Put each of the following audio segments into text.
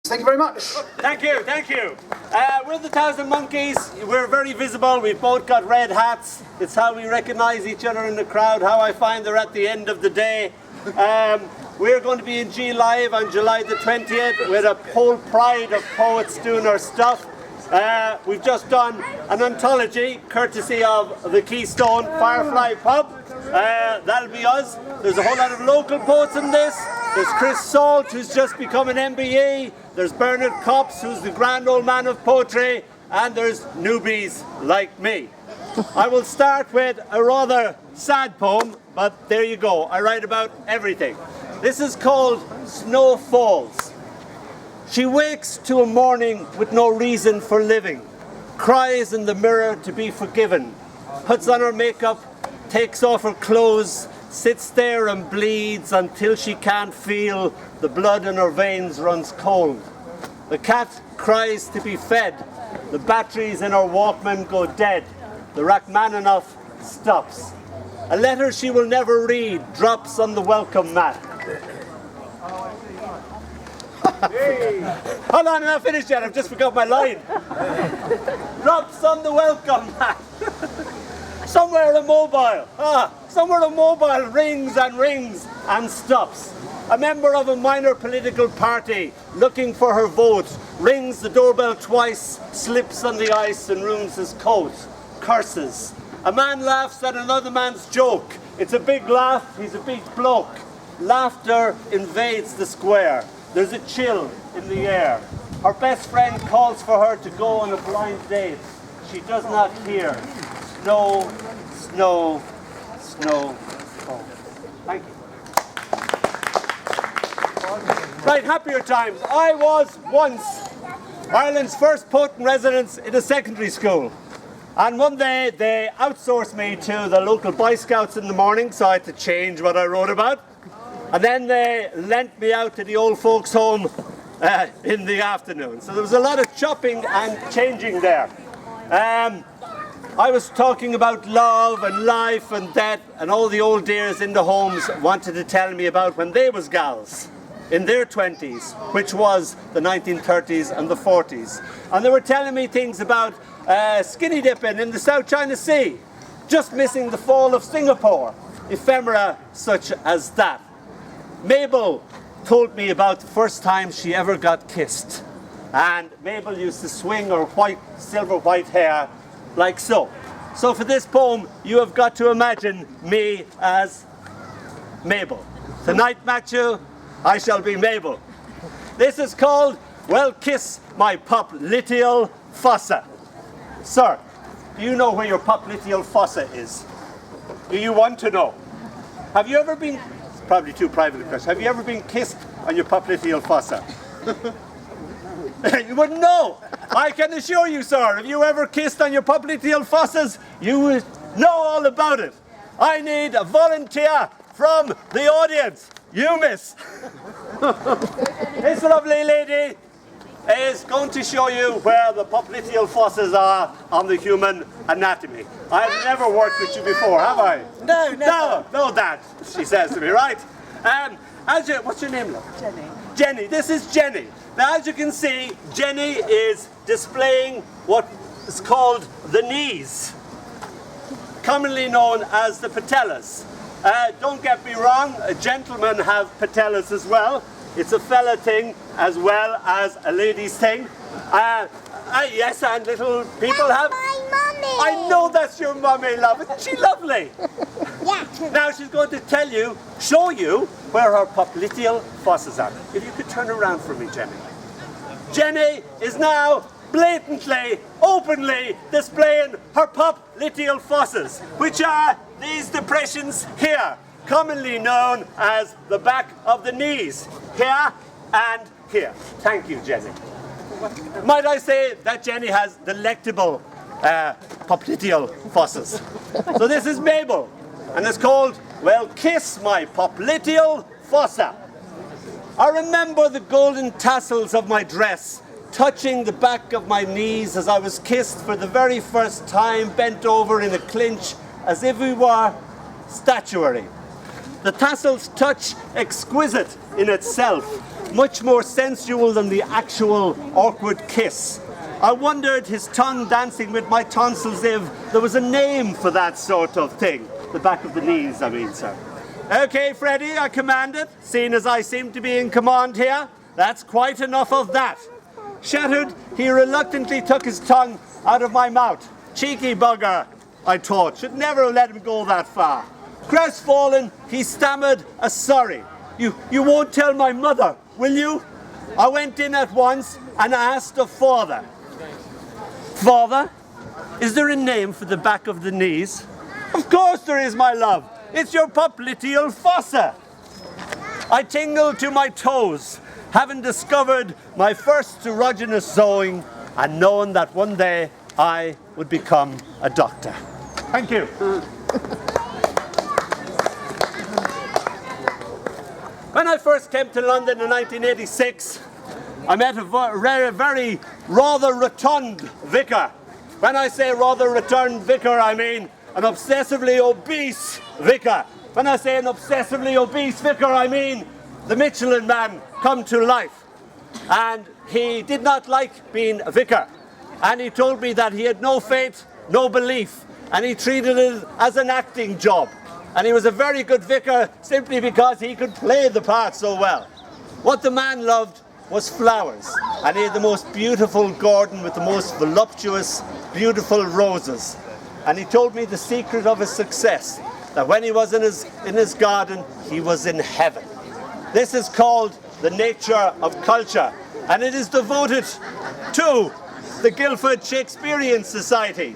Thank you very much. Thank you, thank you. We're the Thousand Monkeys. We're very visible. We've both got red hats. It's how we recognise each other in the crowd, how I find they're at the end of the day. We're going to be in G Live on July the 20th with a whole pride of poets doing our stuff. We've just done an anthology courtesy of the Keystone Firefly Pub. That'll be us. There's a whole lot of local poets in this. There's Chris Salt, who's just become an MBE. There's Bernard Copps, who's the grand old man of poetry. And there's newbies like me. I will start with a rather sad poem, but there you go. I write about everything. This is called Snow Falls. She wakes to a morning with no reason for living, cries in the mirror to be forgiven, puts on her makeup, takes off her clothes, sits there and bleeds until she can't feel the blood in her veins runs cold. The cat cries to be fed, the batteries in her Walkman go dead, the Rachmaninoff stops. A letter she will never read drops on the welcome mat. Hold on, I'm not finished yet, I've just forgot my line. Drops on the welcome mat. Somewhere a mobile rings and stops. A member of a minor political party looking for her vote rings the doorbell twice, slips on the ice and ruins his coat. Curses. A man laughs at another man's joke. It's a big laugh, he's a big bloke. Laughter invades the square. There's a chill in the air. Her best friend calls for her to go on a blind date. She does not hear. Snow, snow, snow, snow. Thank you. Right, happier times. I was once Ireland's first poet in residence in a secondary school. And one day they outsourced me to the local Boy Scouts in the morning, so I had to change what I wrote about. And then they lent me out to the old folks' home in the afternoon. So there was a lot of chopping and changing there. I was talking about love and life and death, and all the old dears in the homes wanted to tell me about when they was gals in their 20s, which was the 1930s and the 40s. And they were telling me things about skinny dipping in the South China Sea, just missing the fall of Singapore, ephemera such as that. Mabel told me about the first time she ever got kissed. And Mabel used to swing her silver white hair like so. So for this poem, you have got to imagine me as Mabel. Tonight, Matthew, I shall be Mabel. This is called, Well Kiss My Popliteal Fossa. Sir, do you know where your popliteal fossa is? Do you want to know? Have you ever been, it's probably too private a question, have you ever been kissed on your popliteal fossa? You wouldn't know. I can assure you, sir, if you ever kissed on your popliteal fossas, you would know all about it. I need a volunteer from the audience. You, miss. This lovely lady is going to show you where the popliteal fossas are on the human anatomy. I've never worked with you before, have I? No, never. No, Dad, she says to me, right? What's your name, love? Jenny. Jenny, this is Jenny. Now, as you can see, Jenny is displaying what is called the knees, commonly known as the patellas. Don't get me wrong, gentlemen have patellas as well. It's a fella thing as well as a lady's thing. Yes, and little people have... My mummy! I know that's your mummy, love. Isn't she lovely? Yeah. Now she's going to show you where her popliteal fossas are. If you could turn around for me, Jenny. Jenny is now blatantly, openly displaying her popliteal fossas, which are these depressions here, commonly known as the back of the knees, here and here. Thank you, Jenny. Might I say that Jenny has delectable popliteal fossas. So this is Mabel, and it's called, Well Kiss My Popliteal Fossa. I remember the golden tassels of my dress touching the back of my knees as I was kissed for the very first time, bent over in a clinch as if we were statuary. The tassels touch exquisite in itself, much more sensual than the actual awkward kiss. I wondered, his tongue dancing with my tonsils, if there was a name for that sort of thing. The back of the knees, I mean, sir. Okay, Freddie, I commanded, seeing as I seem to be in command here. That's quite enough of that. Shattered, he reluctantly took his tongue out of my mouth. Cheeky bugger, I thought, should never have let him go that far. Crestfallen, he stammered a sorry. You won't tell my mother, will you? I went in at once and asked of father. Father, is there a name for the back of the knees? Of course there is, my love. It's your popliteal fossa. I tingled to my toes, having discovered my first erogenous sewing and knowing that one day I would become a doctor. Thank you. When I first came to London in 1986, I met a very rather rotund vicar. When I say rather rotund vicar, I mean an obsessively obese vicar. When I say an obsessively obese vicar, I mean the Michelin man come to life. And he did not like being a vicar. And he told me that he had no faith, no belief, and he treated it as an acting job. And he was a very good vicar simply because he could play the part so well. What the man loved was flowers, and he had the most beautiful garden with the most voluptuous, beautiful roses. And he told me the secret of his success, that when he was in his garden, he was in heaven. This is called the nature of culture, and it is devoted to the Guildford Shakespearean Society.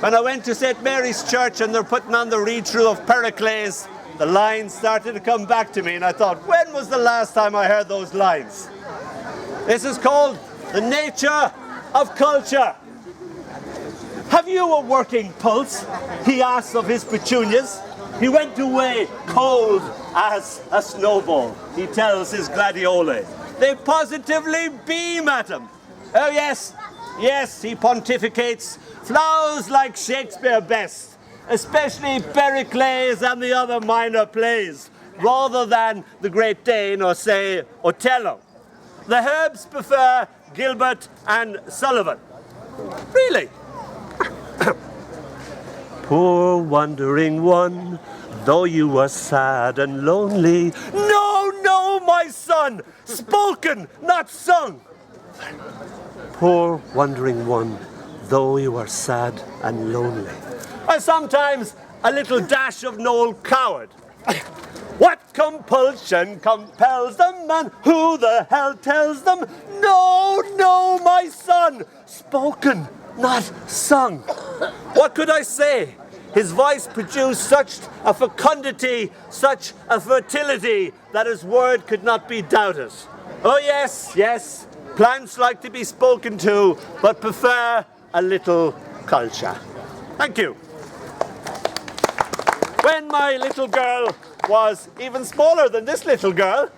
When I went to St. Mary's Church and they're putting on the read-through of Pericles, the lines started to come back to me, and I thought, when was the last time I heard those lines? This is called the nature of culture. Have you a working pulse? He asked of his petunias. He went away cold as a snowball, he tells his gladioli. They positively beam at him. Oh yes, yes, he pontificates. Flows like Shakespeare best, especially Pericles and the other minor plays, rather than the Great Dane or, say, Othello. The Herbs prefer Gilbert and Sullivan. Really? Poor wandering one, though you were sad and lonely. No, no, my son, spoken, not sung. Poor wandering one, though you are sad and lonely. Or sometimes a little dash of Noel Coward. What compulsion compels them, and who the hell tells them? No, no, my son, spoken, not sung. What could I say? His voice produced such a fecundity, such a fertility, that his word could not be doubted. Oh yes, yes, plants like to be spoken to, but prefer a little culture. Thank you. When my little girl was even smaller than this little girl,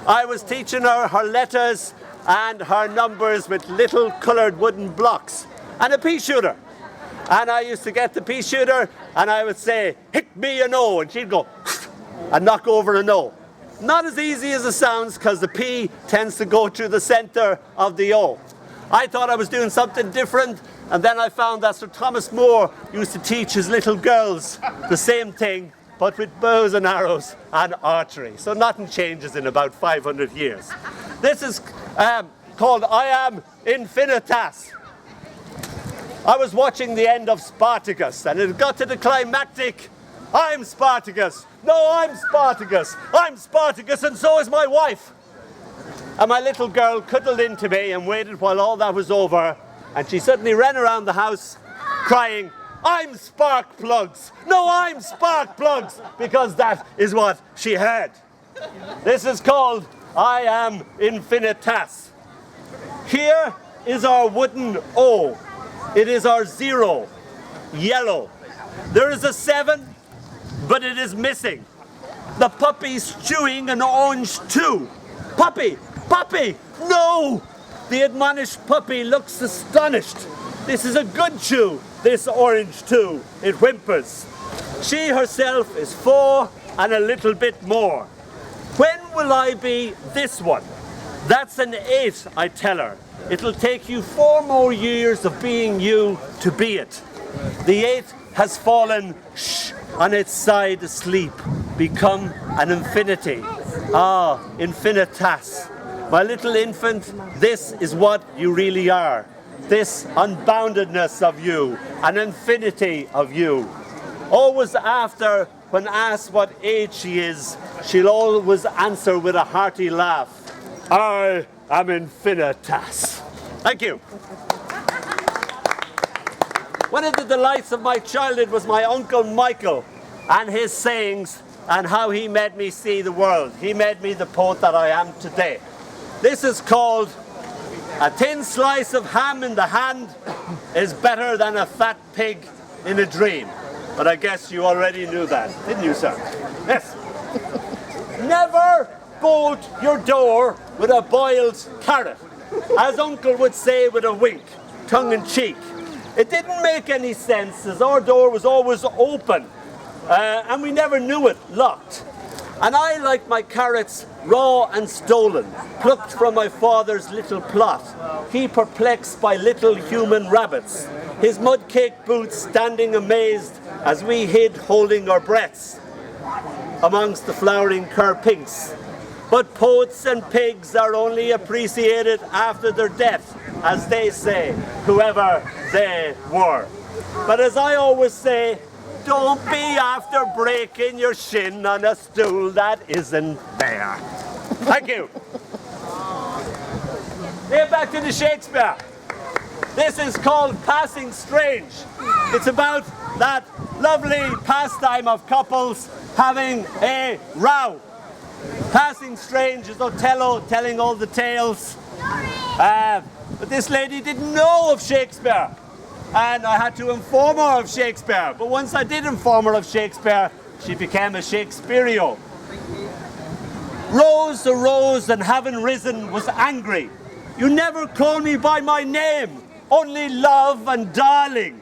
I was teaching her her letters and her numbers with little coloured wooden blocks and a pea shooter. And I used to get the pea shooter and I would say, "Hit me an O," and she'd go and knock over an O. Not as easy as it sounds, because the P tends to go through the centre of the O. I thought I was doing something different, and then I found that Sir Thomas More used to teach his little girls the same thing, but with bows and arrows and archery. So nothing changes in about 500 years. This is called I Am Infinitas. I was watching the end of Spartacus, and it got to the climactic, "I'm Spartacus, no, I'm Spartacus, I'm Spartacus, and so is my wife." And my little girl cuddled into me and waited while all that was over, and she suddenly ran around the house crying, "I'm spark plugs, no, I'm spark plugs," because that is what she heard. This is called I Am Infinitas. Here is our wooden O. It is our 0, yellow. There is a 7, but it is missing. The puppy's chewing an orange too. Puppy, puppy, no! The admonished puppy looks astonished. This is a good chew, this orange too. It whimpers. She herself is 4 and a little bit more. When will I be this one? That's an 8, I tell her. It'll take you 4 more years of being you to be it. The 8 has fallen on its side asleep, become an infinity. Ah, infinitas. My little infant, this is what you really are. This unboundedness of you, an infinity of you. Always after, when asked what age she is, she'll always answer with a hearty laugh. I am infinitas. Thank you. One of the delights of my childhood was my Uncle Michael and his sayings and how he made me see the world. He made me the poet that I am today. This is called "A thin slice of ham in the hand is better than a fat pig in a dream." But I guess you already knew that, didn't you, sir? Yes. Never bolt your door with a boiled carrot, as Uncle would say with a wink, tongue in cheek. It didn't make any sense, as our door was always open, and we never knew it locked. And I like my carrots raw and stolen, plucked from my father's little plot. He perplexed by little human rabbits, his mud-caked boots standing amazed as we hid holding our breaths amongst the flowering cur pinks. But poets and pigs are only appreciated after their death, as they say, whoever they were. But as I always say, don't be after breaking your shin on a stool that isn't there. Thank you. Get back to the Shakespeare. This is called Passing Strange. It's about that lovely pastime of couples having a row. Passing Strange is Othello telling all the tales. But this lady didn't know of Shakespeare. And I had to inform her of Shakespeare. But once I did inform her of Shakespeare, she became a Shakespeario. Rose arose and having risen was angry. You never call me by my name, only love and darling.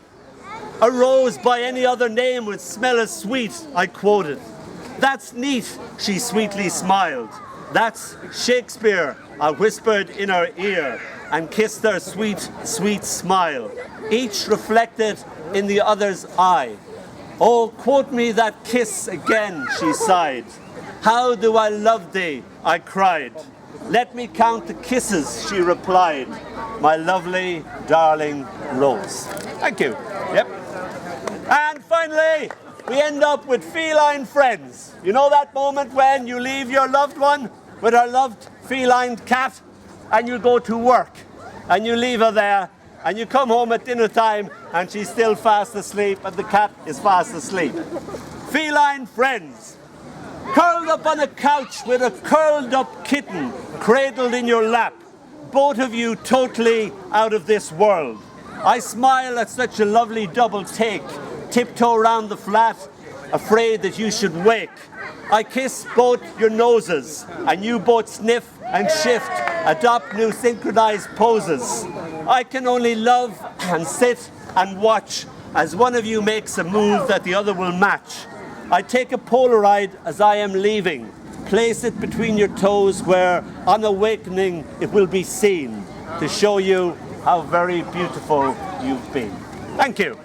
A rose by any other name would smell as sweet, I quoted. That's neat, she sweetly smiled. That's Shakespeare, I whispered in her ear and kissed her sweet, sweet smile, each reflected in the other's eye. Oh, quote me that kiss again, she sighed. How do I love thee, I cried. Let me count the kisses, she replied. My lovely, darling Rose. Thank you. Yep. And finally, we end up with feline friends. You know that moment when you leave your loved one with her loved feline cat and you go to work and you leave her there and you come home at dinner time and she's still fast asleep and the cat is fast asleep. Feline friends. Curled up on a couch with a curled up kitten cradled in your lap. Both of you totally out of this world. I smile at such a lovely double take. Tiptoe round the flat, afraid that you should wake. I kiss both your noses, and you both sniff and shift, adopt new synchronized poses. I can only love and sit and watch as one of you makes a move that the other will match. I take a Polaroid as I am leaving, place it between your toes where, on awakening, it will be seen to show you how very beautiful you've been. Thank you.